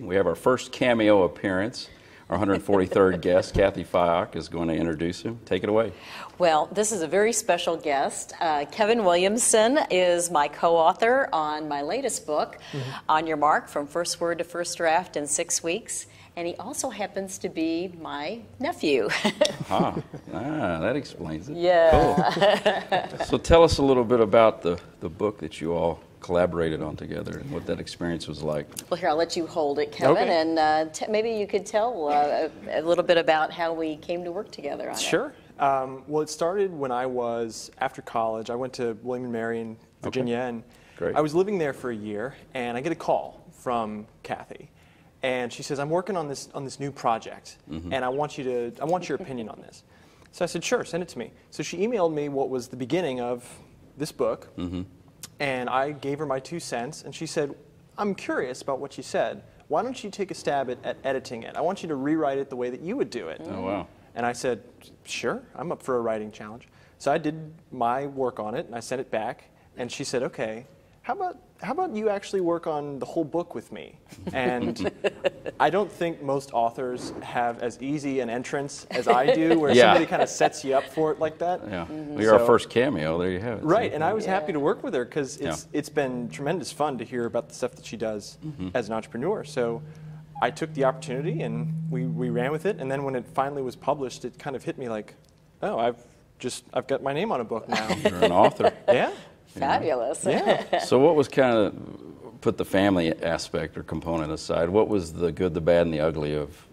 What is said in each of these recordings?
We have our first Cameo appearance. Our 143rd guest, Cathy Fyock, is going to introduce him. Take it away. Well, this is a very special guest. Kevin Williamson is my co-author on my latest book, On Your Mark, From First Word to First Draft in 6 weeks. And he also happens to be my nephew. That explains it. Yeah. Cool. So tell us a little bit about the book that you all collaborated on together and what that experience was like. Well, here, I'll let you hold it, Kevin, and maybe you could tell a little bit about how we came to work together on it. Sure. Well, it started when I was, after college, I went to William & Mary in Virginia, and Great. I was living there for a year, and I get a call from Cathy. And she says, I'm working on this new project, and I want your opinion on this. So I said, sure, send it to me. So she emailed me what was the beginning of this book, and I gave her my 2 cents, and she said, I'm curious about what you said. Why don't you take a stab at editing it? I want you to rewrite it the way that you would do it. Oh, wow. And I said, sure, I'm up for a writing challenge. So I did my work on it, and I sent it back, and she said, okay, how about you actually work on the whole book with me? And I don't think most authors have as easy an entrance as I do, where somebody kind of sets you up for it like that. Yeah, you're our first Cameo. There you have it. Right, and I was happy to work with her because it's been tremendous fun to hear about the stuff that she does as an entrepreneur. So I took the opportunity and we ran with it. And then when it finally was published, it kind of hit me like, oh, I've got my name on a book now. You're an author. Yeah. Fabulous. Yeah. So what was kind of, put the family aspect or component aside, what was the good, the bad, and the ugly of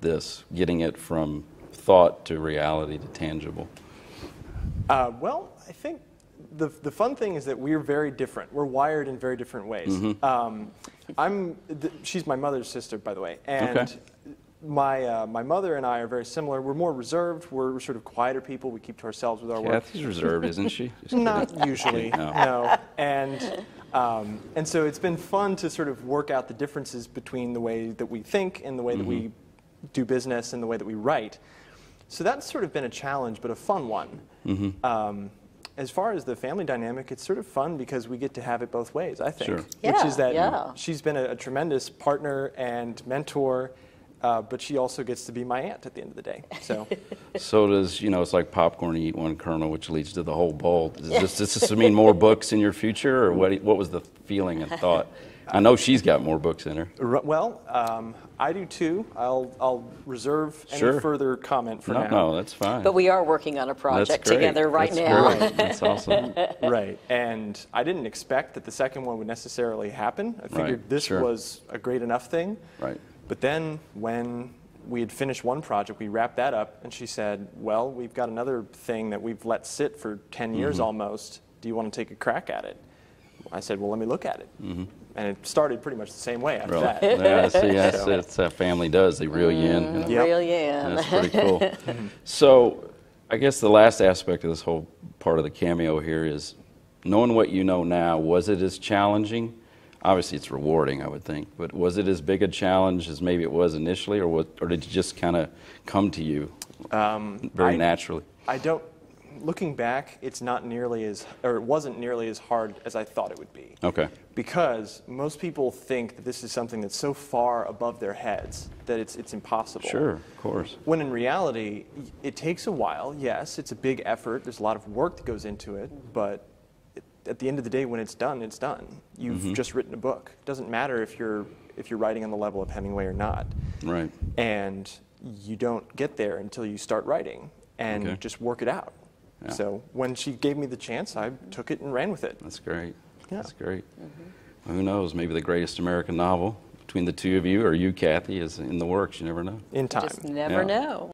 this, getting it from thought to reality to tangible? Well, I think the fun thing is that we're very different. We're wired in very different ways. She's my mother's sister, by the way, and my mother and I are very similar. We're more reserved. We're sort of quieter people. We keep to ourselves with our work. Cathy's reserved, isn't she? Not usually, no. And so it's been fun to sort of work out the differences between the way that we think and the way that we do business and the way that we write. So that's sort of been a challenge, but a fun one. As far as the family dynamic, it's sort of fun because we get to have it both ways, I think. Sure. Which is that she's been a tremendous partner and mentor, but she also gets to be my aunt at the end of the day. So does, it's like popcorn, you eat one kernel, which leads to the whole bowl. Does this mean more books in your future, or what was the feeling and thought? I know she's got more books in her. Well, I do too. I'll reserve any further comment for now. No, that's fine. But we are working on a project together right now. Great. That's awesome. Right, and I didn't expect that the second one would necessarily happen. I figured this was a great enough thing. Right. But then when we had finished one project, we wrapped that up, and she said, well, we've got another thing that we've let sit for 10 years almost. Do you want to take a crack at it? I said, well, let me look at it. And it started pretty much the same way after that. Yeah, see, that's how family does. They reel you in. Reel you in. That's pretty cool. So I guess the last aspect of this whole part of the Cameo here is, knowing what you know now, was it as challenging? Obviously, it's rewarding, I would think, but was it as big a challenge as maybe it was initially, or did it just kind of come to you very naturally? Looking back, it wasn't nearly as hard as I thought it would be. Okay. Because most people think that this is something that's so far above their heads that it's impossible. Sure, of course. When in reality, it takes a while. Yes, it's a big effort. There's a lot of work that goes into it, but at the end of the day, when it's done, it's done. You've just written a book. It doesn't matter if you're writing on the level of Hemingway or not. Right. And you don't get there until you start writing and just work it out. Yeah. So when she gave me the chance, I took it and ran with it. That's great. Yeah. That's great. Well, who knows? Maybe the greatest American novel between the two of you, or you, Cathy, is in the works. You never know. In time. Just never know.